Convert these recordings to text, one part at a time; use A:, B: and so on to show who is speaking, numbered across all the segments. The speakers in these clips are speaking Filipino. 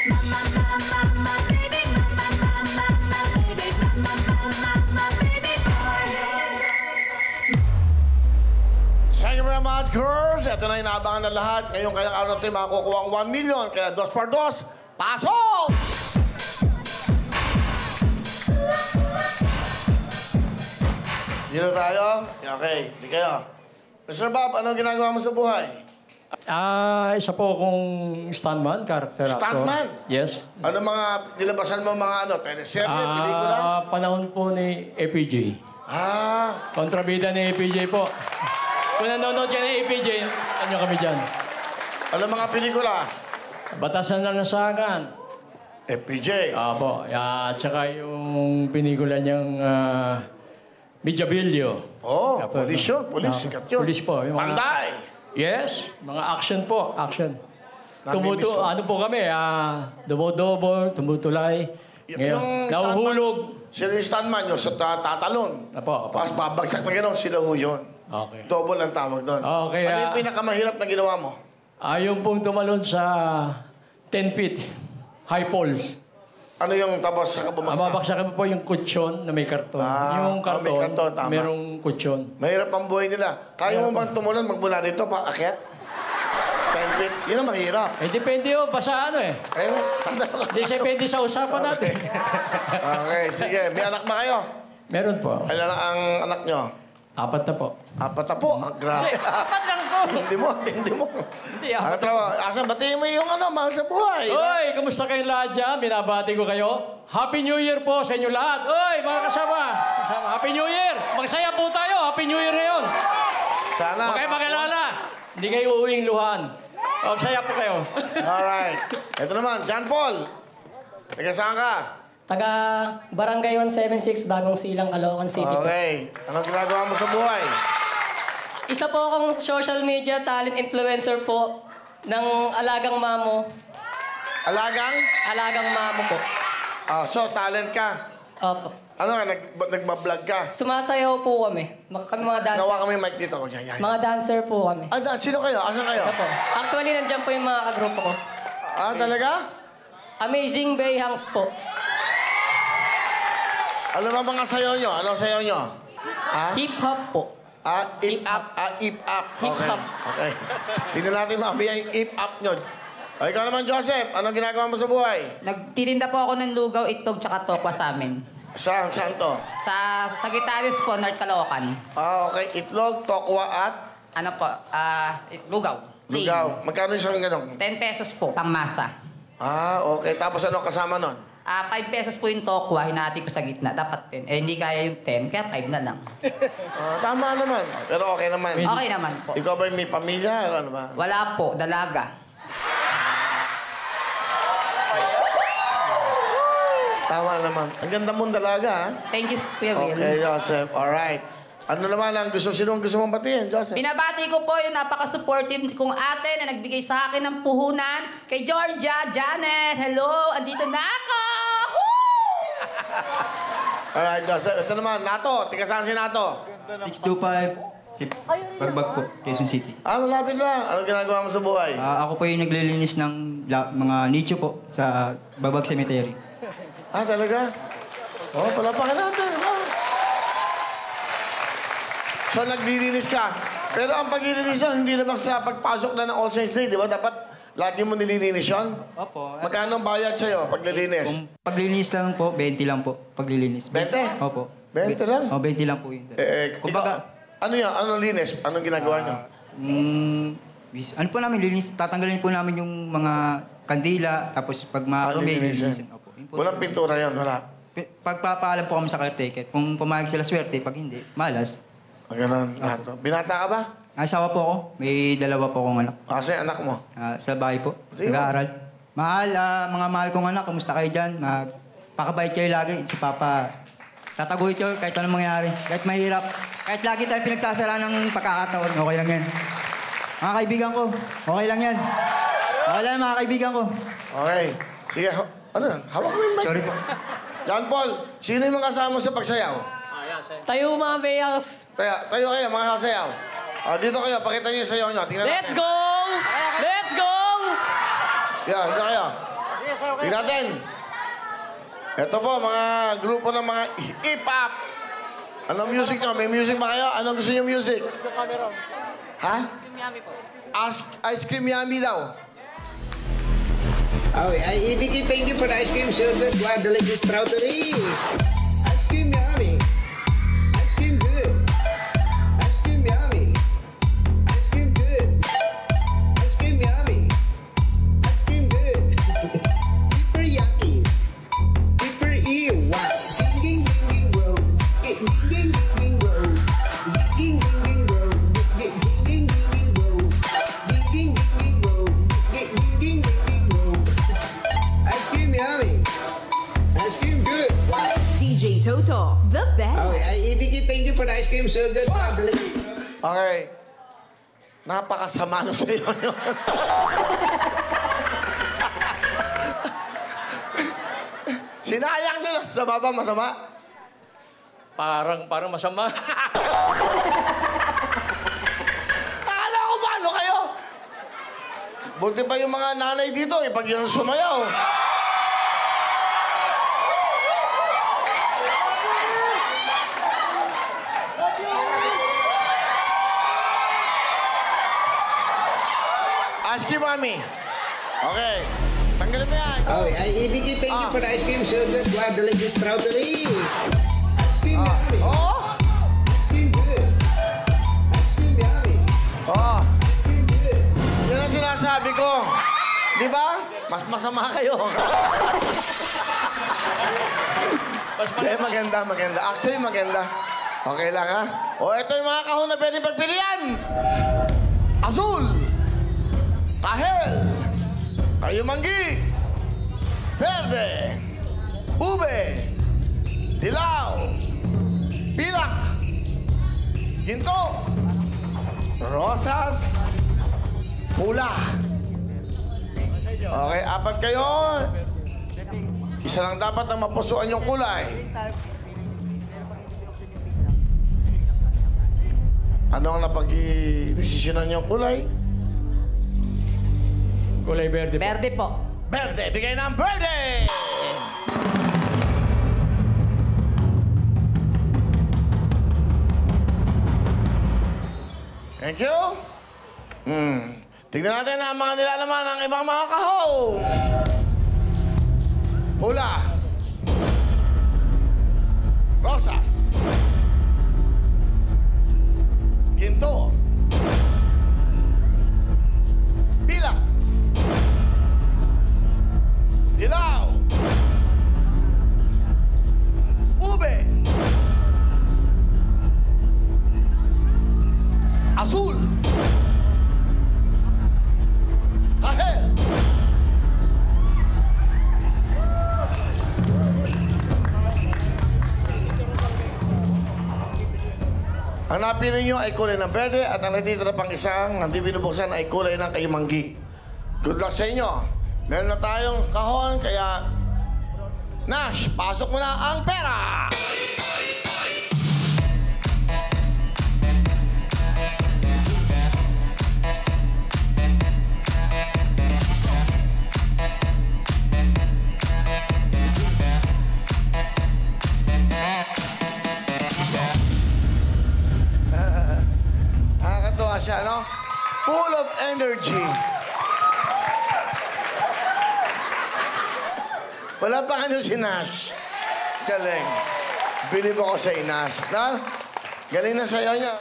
A: Thank you very much, girls. Ito na inaabangan ng lahat. Ngayong kayang araw natin makakukuha ang 1 million. Kaya 2 por 2, pasok! Dito tayo? Okay, di kayo. Mr. Bob, anong ginagawa mo sa buhay?
B: Isa po akong stuntman, character actor.
A: Stuntman?
B: Yes.
A: Ano mga nilabasan mo mga teleserye, pelikula?
B: Panahon po ni APJ. Kontrabida ni APJ po. Kung nanonood ka ng APJ, ano kami dyan?
A: Ano mga pelikula?
B: Batasan na Lansangan.
A: FPJ.
B: Po. At saka yung pelikula niyang Mijabilyo.
A: Pulis yun. Pulis, sikat yun.
B: Pulis po.
A: Panday!
B: Yes, mga action po. Action.
A: Namimiss mo.
B: Ano po kami, dumo-double, tumutulay. Ngayon, nahuhulog.
A: Sila yung stuntman yun, sa tatalon.
B: Apo.
A: Tapos babagsak na gano'n, sila ho yun.
B: Okay.
A: Double ang tawag doon.
B: Okay.
A: Ano yung pinakamahirap na ginawa mo?
B: Yung pong tumalon sa 10 feet, high poles.
A: Ano yung tapos sa kabumagsak?
B: Mababaksakan po yung kutsyon na may karton. Yung karton,
A: may karton, tama.
B: merong kutsyon.
A: Mahirap ang buhay nila. Kaya mo bang tumulon magmula dito pa akyat? 10 feet? Yun ang mahirap.
B: Depende basta ano eh. Hindi siya pwede sa usapan natin.
A: Okay, sige. May anak ba kayo?
B: Meron po.
A: Ilan ang anak nyo?
B: 4 na po.
A: 4 na po? Grabe.
B: 4 lang po.
A: Hindi mo.
B: Hindi,
A: Ang trabaho. Asan, batiin mo yung mahal sa buhay.
B: Oy, kamusta kayong lahat dyan? Binabati ko kayo. Happy New Year po sa inyo lahat. Oy, mga kasama. Happy New Year. Magsaya po tayo. Happy New Year ngayon.
A: Sana.
B: Okay, makilala. Hindi kayo uuwing luhan. Magsaya po kayo.
A: Alright. Ito naman, John Paul. Taga saan ka?
C: Taga Barangay 176, Bagong Silang, Caloocan City.
A: Okay. Anong ginagawa mo sa buhay?
C: Isa po akong social media talent influencer po ng Alagang Mamo. Alagang Mamo po.
A: So, talent ka.
C: Opo.
A: Ano ka? Nagbablog ka?
C: Sumasayaw po kami. Kami mga dancer.
A: Nawa kami mic dito.
C: Mga dancer po kami.
A: Sino kayo? Asan kayo?
C: Opo. Actually, nandiyan po yung mga kagrupo ko.
A: Talaga?
C: Amazing Bayhangs po.
A: Ano ba mga sayaw nyo? Anong sayaw nyo?
C: Hip-hop po.
A: Hip-up. Hip-up.
C: Hip-hop.
A: Okay. Tingnan natin mamaya yung hip-up nyo. O, ikaw naman, Joseph. Anong ginagawa mo sa buhay?
D: Nagtitinda po ako ng lugaw, itlog, tsaka tokwa sa amin.
A: Saan to?
D: Sa Sagittarius po, North Caloocan.
A: Okay. Itlog, tokwa at?
D: Ano po? Lugaw. Plain.
A: Lugaw. Magkano isang ganun?
D: 10 pesos po, pangmasa.
A: Okay. Tapos ano kasama nun?
D: 5 pesos po yung tokwa, hinati ko sa gitna. Dapat 10. Hindi kaya yung 10, kaya 5 na lang.
A: Tama naman. Pero okay naman.
D: Okay naman po.
A: Ikaw ba may pamilya? Ano ba?
D: Wala po, dalaga.
A: Tama naman. Ang ganda mong dalaga, ha?
D: Thank you, Kuya Will.
A: Okay, Joseph. Alright. Ano naman ang sinong gusto mong batiin, Joseph?
D: Binabati ko po yung napaka-supportive kong ate na nagbigay sa akin ng puhunan. Kay Georgia, Janet, hello, andito na ako!
A: Alright, Joseph. Ito naman, Nato. Tiga saan si Nato?
E: 625, Pagbag po, Quezon City.
A: Malapit lang. Ano ginagawa mo sa buhay?
E: Ako po yung naglilinis ng mga nicho po sa Babag Cemetery.
A: Talaga? Palapakan natin. So, naglilinis ka. Pero ang paglilinis yun, hindi naman sa pagpasok na ng All Saints Day, di ba? Dapat lagi mo nililinis yun?
E: Opo.
A: Magkano ang bayad sa'yo paglilinis?
E: Kung paglilinis lang po, 20 lang po. Paglilinis.
A: 20?
E: Opo.
A: 20 lang?
E: 20 lang po yun.
A: Kumbaga, ano yan? Anong linis? Anong ginagawa nyo?
E: Ano po namin, linis, tatanggalin po namin yung mga kandila, tapos pag marumi, lilinisin. Opo.
A: Walang pintura yun, wala.
E: Pagpapaalam po kami sa caretaker, kung pumayag sila swerte, pag hindi, malas.
A: Ganun, lahat. Binata ka ba?
E: Asawa po ako. May 2 po akong anak.
A: Kasi anak mo?
E: Sa bahay po.
A: Sino?
E: Nag-aaral. Mga mahal kong anak, kamusta kayo dyan? Pakabait kayo lagi. Si Papa, tataguhin kayo kahit anong mangyari. Kahit mahirap. Kahit lagi tayo pinagsasara ng pagkakataon. Okay lang yan. Mga kaibigan ko, okay lang yan. Okay lang mga kaibigan ko.
A: Okay. Sige, ano yan? Hawak mo yung mic.
E: Sorry po.
A: John Paul, sino yung mga kasama mo sa pagsayaw?
C: Tayo mga Bayhangs.
A: Tayo kayo, mga kasayaw. Dito kayo, pakita niyo yung sayaw nyo. Tingnan
C: Let's
A: natin.
C: go! Let's go!
A: Dito kayo. Tingnan natin. Ito po, mga grupo ng mga hip-hop. Anong music nyo? May music ba kayo? Anong gusto nyo music? Ha? Ice Cream Yummy daw.
F: Oh, Iggy, thank you for the ice cream. So good. Wow, delicious strawberry. Ice cream yummy. Ice cream good. Ice cream yummy. Ice cream good. Ice cream yummy. Ice cream good. Super yucky. Super ew. Wow. Ding, ding, ding, ding, roll. Ding, ding, ding, ding, roll. Ding, ding, ding, roll. Ding, ding, ding, ding, roll. Ding, ding, ding, ding, roll. Ding, ding, ding, ding, roll. Ice cream yummy. Ice cream good. Wow.
G: DJ Toto, the best.
F: Oh, Iggy, thank you for the ice cream. So good. Wow, delicious.
A: Okay. Napakasama no sa iyo yun. Sinayang nyo lang sa baba, masama.
B: Parang masama.
A: Akala ko ba, ano kayo? Buti pa yung mga nanay dito, pag yun sumayaw. Ask you, Mami. Okay. Tanggalin mo yan.
F: Oh, Iggy, thank you for the ice cream. So good. Wow, delicious strawberry. Ice cream yummy.
A: Oo.
F: Ice cream good. Ice cream yummy.
A: Oo.
F: Ice cream good.
A: Yan ang sinasabi ko. Di ba? Mas masama kayo. Maganda. Actually, maganda. Okay lang, ha? O, ito yung mga kahon na pwede pagpilian. Azul. Tahel. Kayumanggi. Verde. Ube. Dilaw. Pilak. Ginto. Rosas. Pula. Okay, apat kayo. Isa lang dapat ang mapusuan yung kulay. Ano ang napag-desisyonan yung kulay?
B: Kulay verde po.
D: Verde po.
A: Verde! Bigay ng verde! Thank you. Tignan natin ang mga nilalaman ng ibang mga kahon. Pula. Rosas. Ginto. Pilak. Dilaw. Ube. Azul. Tahel. Ang napili nyo ay kulay ng verde at ang natitira pang isang hindi binubuksan ay kulay ng kayumanggi. Good luck sa inyo. Meron na tayong kahon, kaya Nash, pasok mo na ang pera! Nakakatuwa siya, no? Full of energy. Wala pa ano si Nash. Galing. Bilib ako sa Nash. Na? Galing na sayo niya.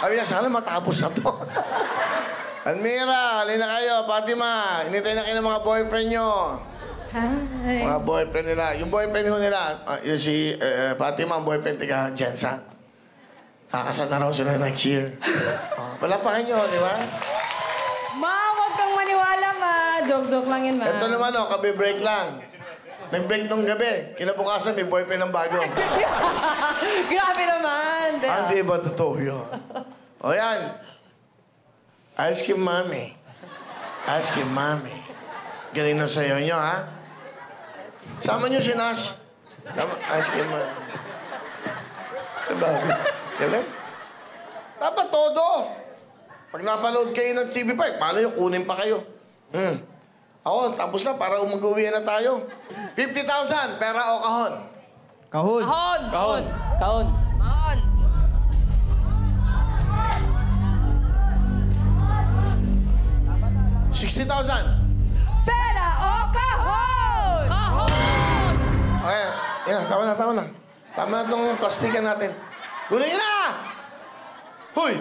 A: Sabi niya, sana matapos na to. Almira, halina kayo. Fatima, hinintay na kayo ng mga boyfriend nyo.
G: Hi.
A: Mga boyfriend nila. Yung boyfriend ho nila, yung si Fatima, ang boyfriend tika Jensen. Kakasal na raw sila next year. Palapakan nyo, di ba?
G: Ma, huwag kang maniwala, ma. Joke-joke lang yun, ma.
A: Ito naman, kabe-break lang. Nag-break nung gabi. Kinabukasan, may boyfriend ng bago.
G: Grabe naman.
A: Hindi ba totoo yun? O yan. Ice cream mami. Ice cream mami. Galing na sa'yo nyo, ha? Sama nyo si Nash. Sama, ice cream mami. Diba? Galing? Dapat todo. Pag napanood kayo ng TV5, paano yung kunin pa kayo? Ako, tapos na para mag-uwi na tayo. 50,000, pera o kahon?
E: Kahon.
D: Kahon!
C: Kahon. Kahon.
D: Kahon!
A: 60,000.
G: Pera o kahon!
D: Kahon!
A: Okay, yan, tama na. Tama na itong plastikan natin. Kunin niyo na! Huy!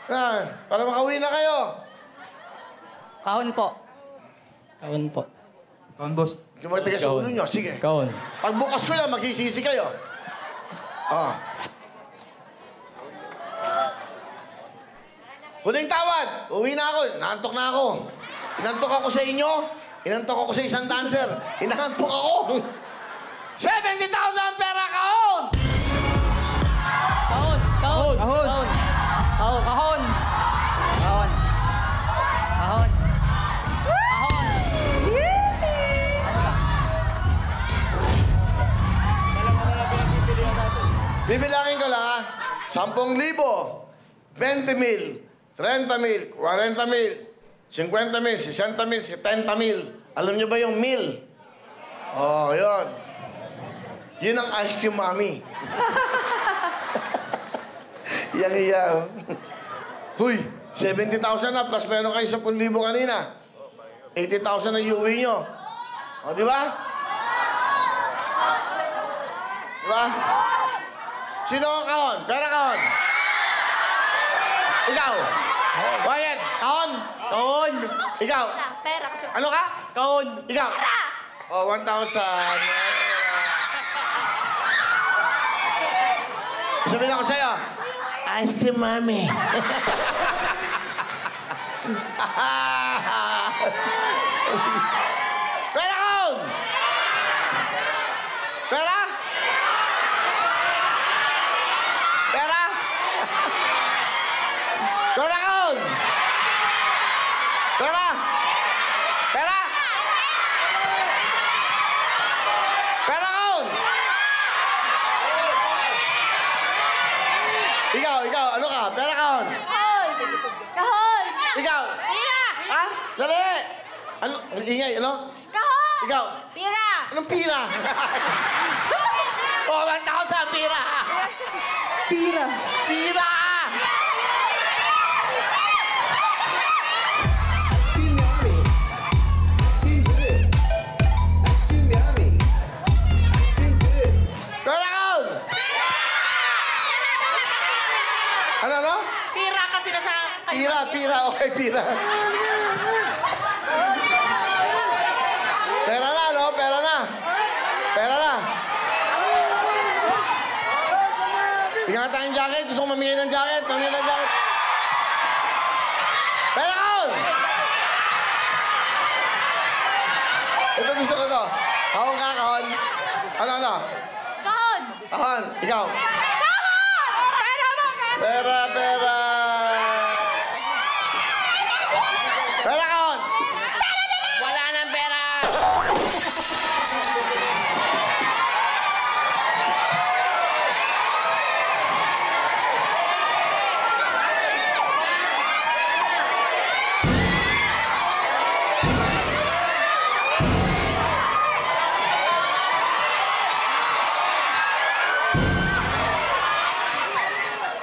A: Yan, para makauwi na kayo.
D: Kahon po.
C: Kahon po.
E: Kahon, boss.
A: Kung magtigas sa ulo nyo, sige.
B: Kahon.
A: Pagbukas ko yan, magsisisi kayo. Ah. Huling tawad. Uwi na ako. Inaantok na ako. Inantok ako sa inyo. Inantok ako sa isang dancer. Inaantok ako. 70,000 pera kahon!
C: Kahon. Kahon.
E: Kahon.
C: Kahon.
D: Kahon!
C: Kahon.
D: Kahon! Kahon! Kahon! Ano ba?
A: Bibilangin ko lang, ha? 10,000, 20,000, 30,000, 40,000, 50,000, 60,000, 70,000. Alam niyo ba yung mil? Oh, yun. Yun ang ice cream mami. Iyang-iya. Huy, 70,000 na plus meron kayo 10,000 kanina. 80,000 ang iuwi nyo. O, di ba? Di ba? Sino ang kahon? Pera kahon. Ikaw. Wyatt, kahon.
B: Kahon!
A: Ikaw.
G: Pera kasi.
A: Ano ka?
B: Kahon!
A: Ikaw. Oh, 1,000. Sabihin ako sa'yo, ice cream mami. Pera kahon. Pera? Pera? Pera kahon. Pera? Pera? Pera kahon. Ikaw, ano ka? Pera kahon.
G: Kahon! Kahon!
A: Ikaw.
G: Pira!
A: Ha? Dali. Ano? Ang ingay, ano?
G: Kahon!
A: Ikaw.
G: Pira!
A: Anong pira? Oh, 1,000 pira.
G: Pira!
A: Pira!
F: Ice cream yummy. Ice cream good. Ice cream yummy. Ice cream good.
A: Pera kahon. Ano?
G: Pira kasi nasa...
A: Pira. Okay, pira. Pera na, no? Pera na. Bigyan ka tayong jacket. Gusto ko mamigay ng jacket. Pera kahon! Ito gusto ko to. Kahon ka, kahon. Ano?
G: Kahon!
A: Kahon. Ikaw.
G: Kahon! Pera mo!
A: Pera. Pera kahon!
C: Wala nang pera!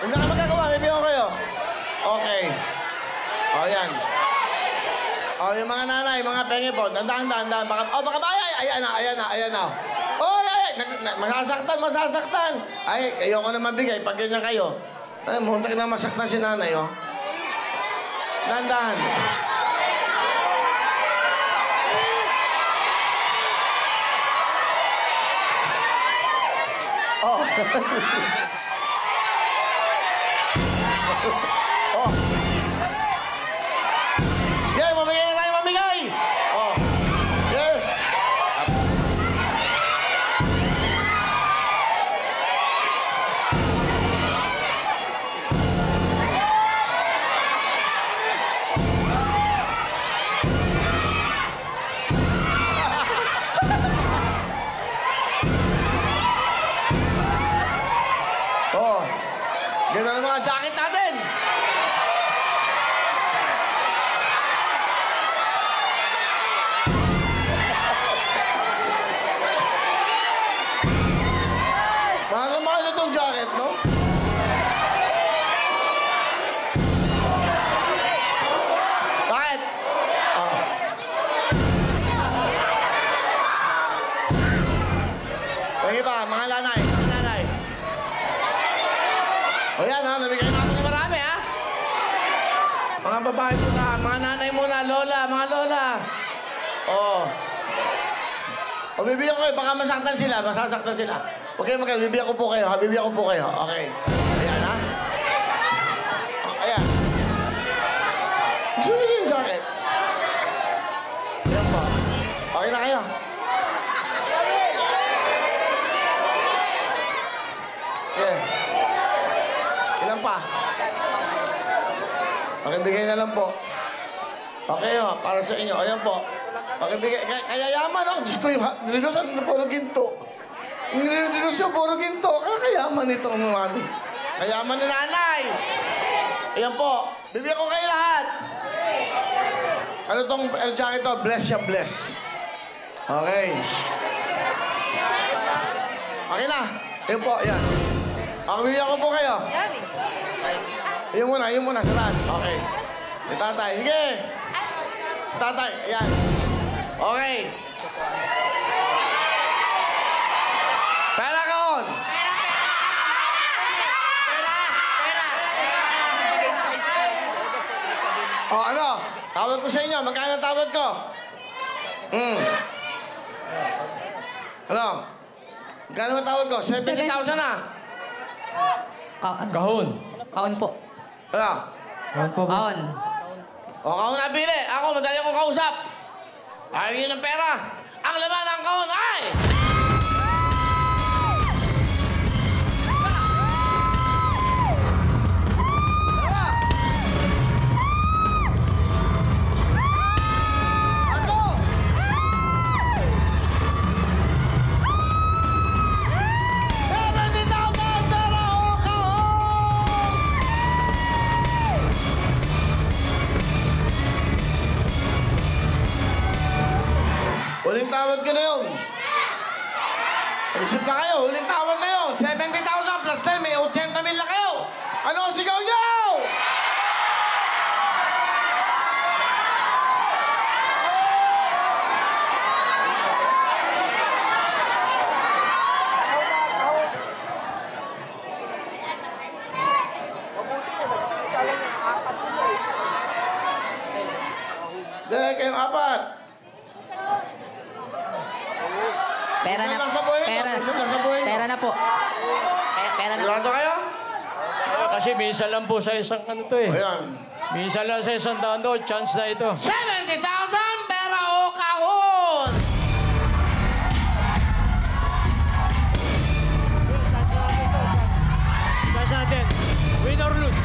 A: Hindi na ka magagawa. May ko kayo. Okay. O, yan. O, yung mga nanay, mga pengi po. Dandan. Baka ba? Ayan na. Masasaktan. Ay, ayoko na mabigay pag ganyan kayo. Ay, muntak na masaktan si nanay, oh. Dandan. Oh. Oh. Yeah, mamigay na tayo, mamigay! Oh. Yeah. Oh. Ganda ng mga jacket natin! babae muna, mga nanay muna, lola, mga lola. Oo. O, bibigyan ko kayo, baka masaktan sila, masasaktan sila. Huwag kayo magkano, bibigyan ko po kayo, ha? Bibigyan ko po kayo, okay. Ayan, ha? Ayan. Gusto niyo yung jacket? Ayan po. Okay na kayo. Yeah. Ilan pa? Pakibigay na lang po. Okay, ho, para sa inyo. Ayan po. Pakibigay. Kaya yaman ako. Diyos ko, yung nilusan na puro ginto. Yung nilusan puro ginto. Kaya kayaman ito, mami. Kayaman ni nanay. Ayan po. Bibigyan ko kayo lahat. Ano tong jacket to? Bless siya, bless. Okay. Okay na. Ayan po, ayan. Bibigyan ko po kayo. Yung muna, sa taas. Okay. Si tatay, sige. Si tatay, ayan. Okay. Pera kaon. O, ano? Tawad ko sa inyo. Magkano tawad ko? Ano? Magkano tawad ko? 70,000 na.
B: Kahon.
D: Kaon po.
A: Ano?
E: Kaon po, boss.
D: Kaon.
A: O, kaon na bili. Ako, madali akong kausap. Ayaw niyo ng pera. Ang laman ng kaon ay... Huling tawad ko na yun. Isip na kayo, huling tawad na yun. 70,000 plus 10, may 80,000 na kayo. Ano ang sigaw niyo? Dahil kayong apat.
D: Pera na.
A: Lang sa buhay nyo.
D: Pera.
A: Lang sa buhay nyo.
D: Pera na po. Pera na.
A: Sigurado kayo?
B: Kasi minsan lang po sa isang ano to eh.
A: Ayan.
B: Minsan lang sa isang taon to, chance na ito.
A: 70,000 pera o kahon!
B: Chance natin. Win or lose.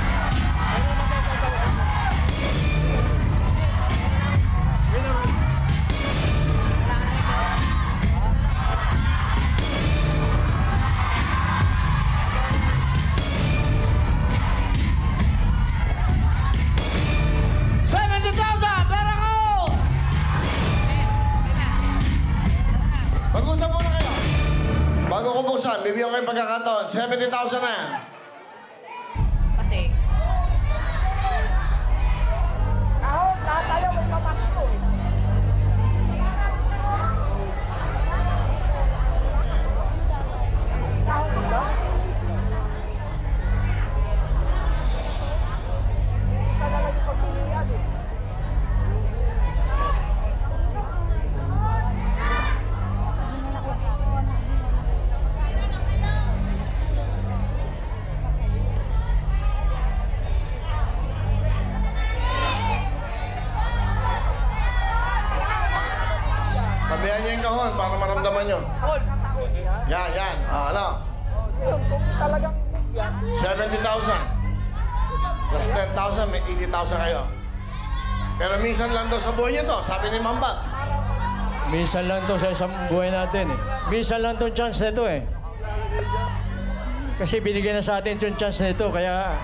B: Win or lose.
A: Mag-usap muna kayo. Bago ko buksan, bibigyan ko kayo pagkakataon. 70,000 na yan.
D: Kasi.
A: Sabihan niyo yung kahon para maramdaman niyo. Yan, yan. Ano? 70,000. Plus 10,000, may 80,000 kayo. Pero minsan lang daw sa buhay niyo to, sabi ni Mamba.
B: Minsan lang to sa isang buhay natin eh. Minsan lang tong chance nito eh. Kasi binigyan na sa atin yung chance nito, kaya...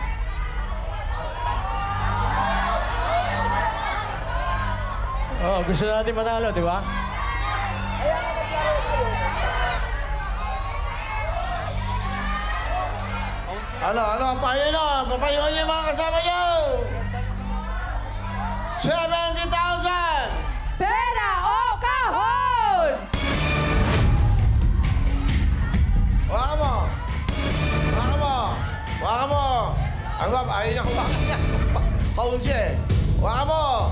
B: Oh, gusto natin manalo, di ba?
A: Ano, payo nyo. Papayuan niyo yung mga kasama niyo. 70,000!
G: Pera o kahon!
A: Waka mo. Waka mo. Waka mo. Ano ba? Ayaw niya kumakan niya. Paun siya eh. Baka mo!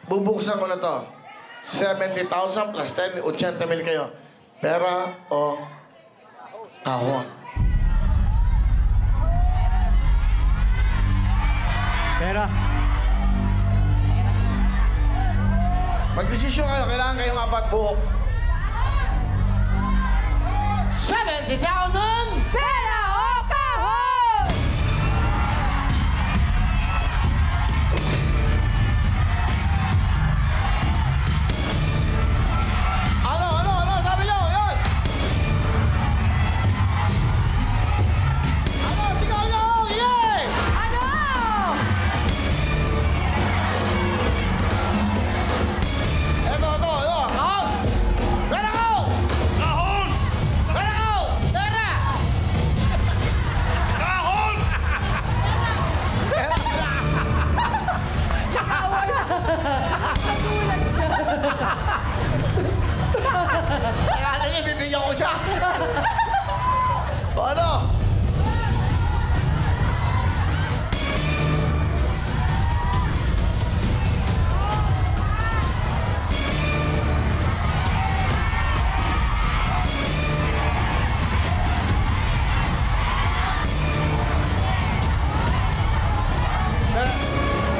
A: Bubuksan ko na to. 70,000 plus 10, 80,000 kayo. Pera o kahon?
E: Pera.
A: Magdesisyon kayo, kailangan kayong apat buhok.
B: 70,000!
G: Pera o kahon!
A: Ano? Sabi nyo, yun! Ano? Sigaw nyo! Yay!
G: Ano?
A: Ito. Kahon! Pera kahon!
H: Kahon!
A: Pera kahon!
B: Pera!
H: Kahon!
G: Nagulat siya.
A: Akala niya, bibigyan ko siya. O ano?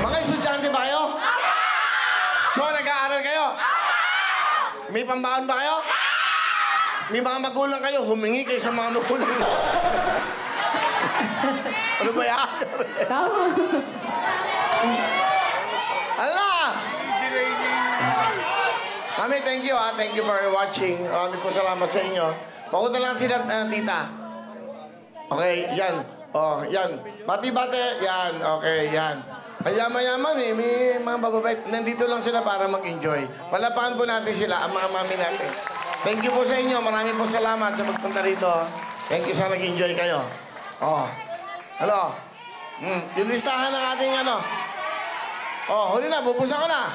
A: Mga estudyante ba kayo? So, nag-aaral kayo? May pambaon ba kayo? May mga magulang kayo, humingi kayo sa mga magulang. Ano ba yan?
G: Tama.
A: Ala! Mami, thank you ha. Thank you for watching. Maraming po salamat sa inyo. Pakunta lang sila, tita. Okay, yan. Oh, yan. Bati-bati. Yan. Okay, yan. Ang yaman-yaman eh. May mga bababait. Nandito lang sila para mag-enjoy. Palapahan po natin sila, ang mga mami natin. Thank you po sa inyo. Maraming po salamat sa pagpunta rito. Thank you sa nag-enjoy kayo. Oh. Hello? Yung listahan ng ating ano. Oh, huli na. Bubusan ko na.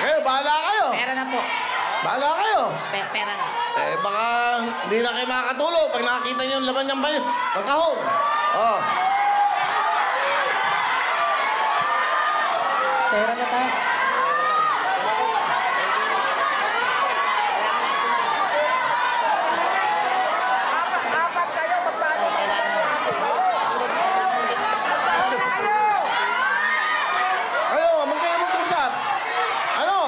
A: Okay, bahala kayo.
D: Pera na po.
A: Bahala kayo.
D: Pera na.
A: Eh, baka hindi na kayo makakatulog pag nakakita niyo yung laman ng kahon. Oh.
C: Pera na tayo.
A: Kayo, magkayo mag-usap. Ano?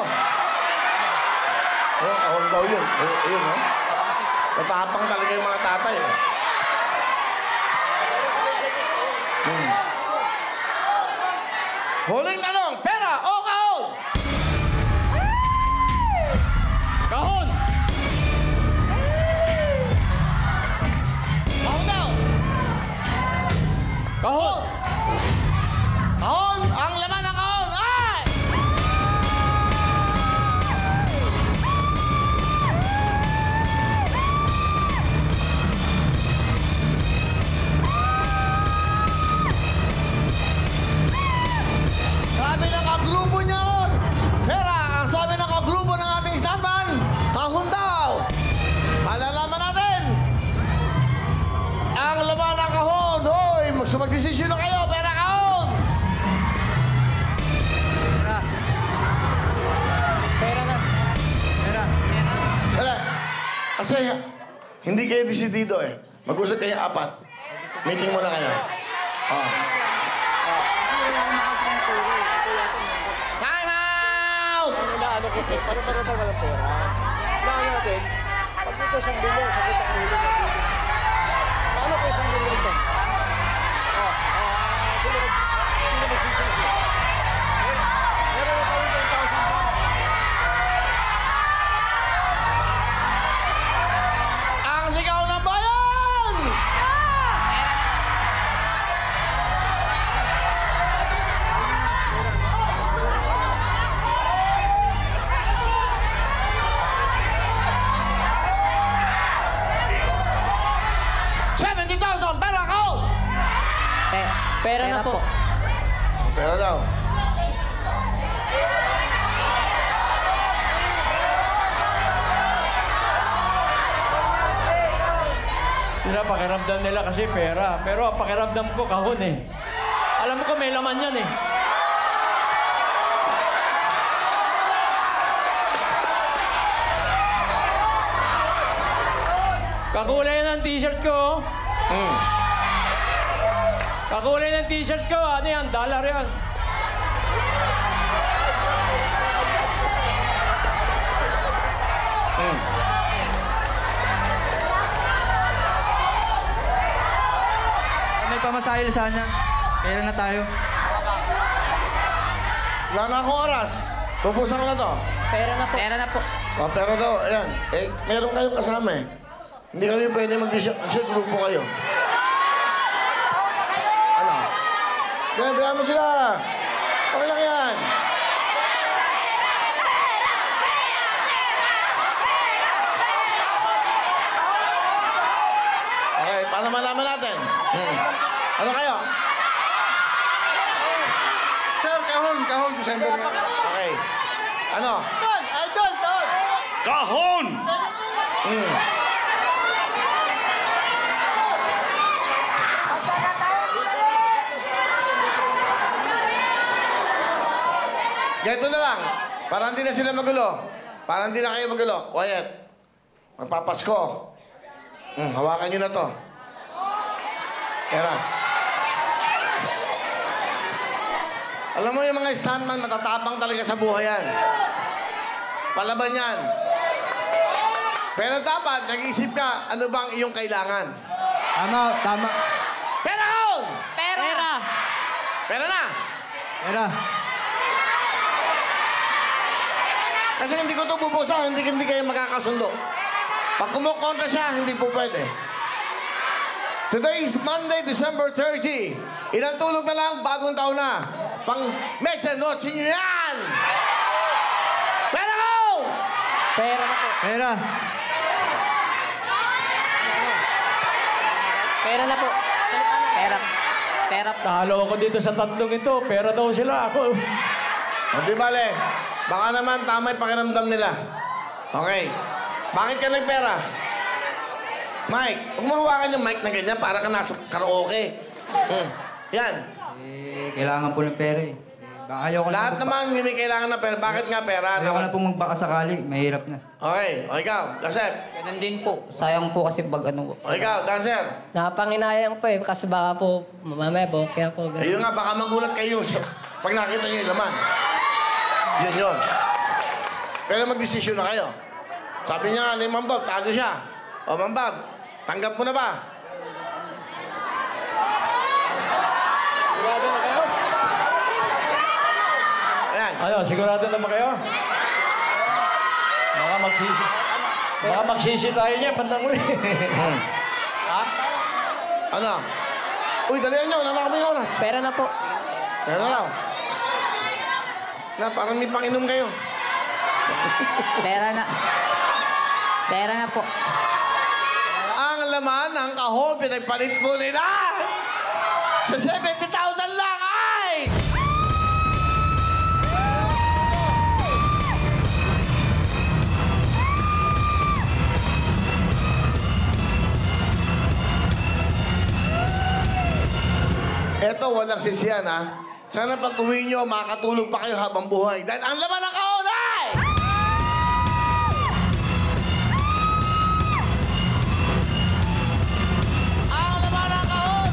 A: Ayun, kahon daw yun. Ayun, no? Matapang talaga yung mga tatay, eh. Huling tanong, pera o kahon?
B: Kahon!
A: Kahon daw.
B: Kahon!
A: Kahon! Ang laman ng kahon ay... Sabi ng kagrupo niya yun, pera. Ang sabi ng kagrupo ng ating standman, kahon daw. Malalaman natin. Ang laman ng kahon. Hoy, magdesisyon na kayo, pera kahon.
E: Pera.
C: Pera na.
E: Pera.
A: Wala. Kasi hindi kayo desidido eh. Mag-usap kayo apat. Meeting muna kayo. Oh. Time out!
B: Ano ko, para walang pera. Kailangan natin, pag dito siyang bilyo, sa kitang huli na dito. Paano ko isang bilyo ito? Sino magsisisi? Meron na tayo 10,000 pa.
A: Ang sigaw ng bayan! $70,000 pera kahon!
C: Pera na po.
A: Pera daw.
B: Sila pakiramdam nila kasi pera. Pero ang pakiramdam ko kahon eh. Alam mo ko may laman yan eh. Kakulay ng t-shirt ko. Kakulay ng t-shirt ko. Ano yan? Dollar yan.
E: May pamasahil sana. Pera na tayo.
A: Wala na akong oras. Pupusan ko na to.
C: Pera na po.
D: Pera na po.
A: O, pero daw, ayan. Eh, meron kayong kasama eh. Hindi kami pwede mag-desisyon. Kasi grupo kayo. Ano? Bigyan mo sila. Okay lang yan. Okay, para malaman natin. Ano kayo?
F: Sir, kahon, December nga.
A: Okay. Ano? Idol!
F: Kahon!
A: Ganito na lang. Para hindi na sila magulo. Para hindi na kayo magulo. Quiet. Magpapasko. Hawakan nyo na to. Tara. Alam mo yung mga stuntman, matatapang talaga sa buhay yan. Palaban yan. Pero dapat, nag-iisip ka, ano bang iyong kailangan?
E: Tama.
A: Pera kaon!
D: Pera.
A: Pera na!
E: Pera.
A: Kasi hindi ko ito bubusa, hindi kayo makakasundo. Pag kumukontra siya, hindi po pwede. Today is Monday, December 30. Ilang tulog na lang, bagong taon na. Pang medianoche nyo yan! Pera ko!
C: Pera na po.
E: Pera.
C: Pera na po.
D: Pera. Pera.
B: Talo ako dito sa tatlong ito. Pera daw sila ako.
A: O di bale, baka naman tama yung pakiramdam nila. Okay. Bakit ka nagpera? Mike, huwag mo hawakan yung mic na ganyan para ka nasa karaoke. Yan.
E: Kailangan po ng pera eh. Ayoko
A: Lahat naman hindi kailangan ng pera. Bakit nga pera?
E: Ayoko na pong magbaka sakali. Mahirap na.
A: Okay. O ikaw, Dancer.
D: Ganun din po. Sayang po kasi pag ano.
A: O ikaw, Dancer.
C: Napanginayang po eh. Kasi baka po mamaya bokya po. ganun.
A: Ayun nga, baka magulat kayo pag nakita niyo yung laman. Yun. Pero mag-desisyon na kayo. Sabi niya nga ni Ma'am Bob, talo siya. O Ma'am Bob, tanggap mo na ba?
B: Sigurado na kayo?
A: Ayan.
B: Ano, sigurado naman kayo? Baka magsisi tayo niya, bandang uli. Ha?
A: Ano? Uy, dalihan niyo. Wala na kami oras.
C: Pera na po.
A: Ayan na raw. Na, parang may panginom kayo.
D: Pera na. Pera na po.
A: Ang laman ng kahon, pinagpalit mo nila. Sa 70,000 lang, ay! Eto, walang sisiyan, ha? Sana pag uwi nyo, makakatulog pa kayo habang buhay. Dahil ang laman ng kahon, ay! Ang laman ng kahon!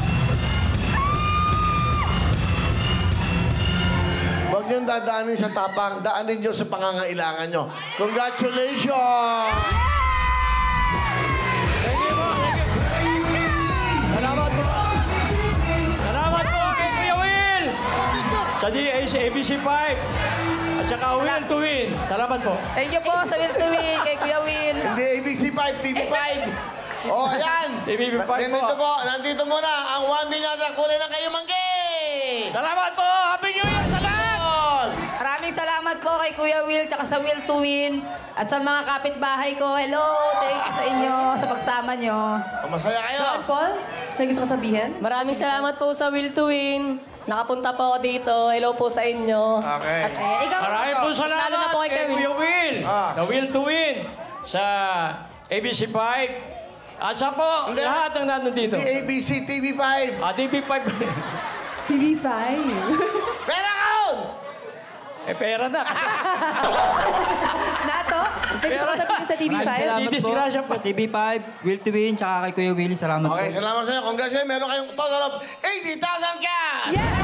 A: Huwag niyong dadaanin sa tapang, daanin niyo sa pangangailangan nyo. Congratulations!
B: Thank you po. Salamat po. Salamat po kay Kuya Will. Sa ABC5. At saka Will to Win. Salamat po.
D: Thank you po sa Will to Win, kay Kuya Will.
A: Hindi ABC5, TV5. O, ayan.
B: TV5 po.
A: Nandito muna ang 1 million sa kulay ng kayo manggi.
B: Salamat po. Happy New Year sa lahat.
D: Maraming salamat po kay Kuya Will tsaka sa Will to Win. At sa mga kapitbahay ko, hello, thank you sa inyo sa pagsama nyo.
A: O, masaya kayo.
G: John Paul, may gusto ka sabihin?
C: Maraming salamat po sa Will to Win. Nakapunta po ako dito. Hello po sa inyo.
A: Okay.
C: At
D: Ikaw,
B: Maraming po salamat
C: Lalo na po kay
B: kay
C: Kevin.
B: Kuya Will.
A: Ah.
B: Sa Will to Win. Sa ABC5. At siya po,
A: Hindi.
B: lahat ng nandito.
A: ABC, TV5.
B: TV5.
G: TV5.
A: Pera kaon!
B: Pera na. Kasi
G: Nato, may gusto ko sabihin sa TV5?
E: Maraming salamat
B: Didisgrasya
E: po.
B: pa.
E: TV5, Will to Win, tsaka kay Kuya Willie. Salamat
A: Okay,
E: po.
A: salamat sa inyo. Congratulations. Meron kayong total of 80,000 cash!
G: Yeah!